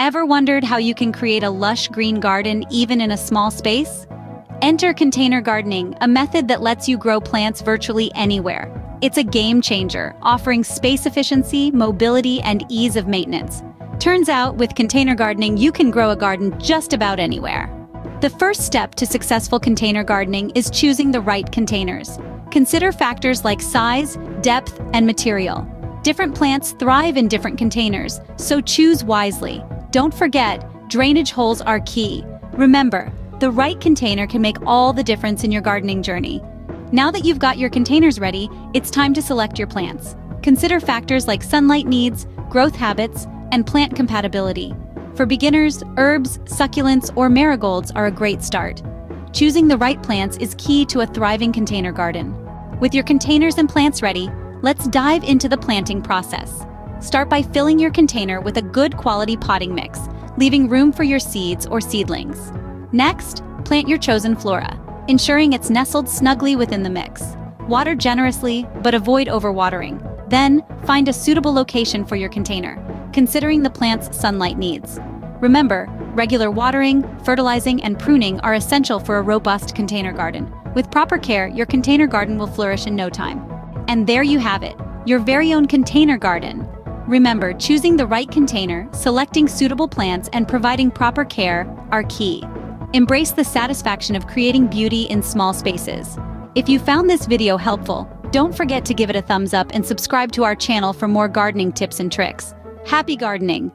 Ever wondered how you can create a lush green garden even in a small space? Enter container gardening, a method that lets you grow plants virtually anywhere. It's a game changer, offering space efficiency, mobility, and ease of maintenance. Turns out, with container gardening, you can grow a garden just about anywhere. The first step to successful container gardening is choosing the right containers. Consider factors like size, depth, and material. Different plants thrive in different containers, so choose wisely. Don't forget, drainage holes are key. Remember, the right container can make all the difference in your gardening journey. Now that you've got your containers ready, it's time to select your plants. Consider factors like sunlight needs, growth habits, and plant compatibility. For beginners, herbs, succulents, or marigolds are a great start. Choosing the right plants is key to a thriving container garden. With your containers and plants ready, let's dive into the planting process. Start by filling your container with a good quality potting mix, leaving room for your seeds or seedlings. Next, plant your chosen flora, ensuring it's nestled snugly within the mix. Water generously, but avoid overwatering. Then, find a suitable location for your container, considering the plant's sunlight needs. Remember, regular watering, fertilizing, and pruning are essential for a robust container garden. With proper care, your container garden will flourish in no time. And there you have it, your very own container garden. Remember, choosing the right container, selecting suitable plants, and providing proper care are key. Embrace the satisfaction of creating beauty in small spaces. If you found this video helpful, don't forget to give it a thumbs up and subscribe to our channel for more gardening tips and tricks. Happy gardening!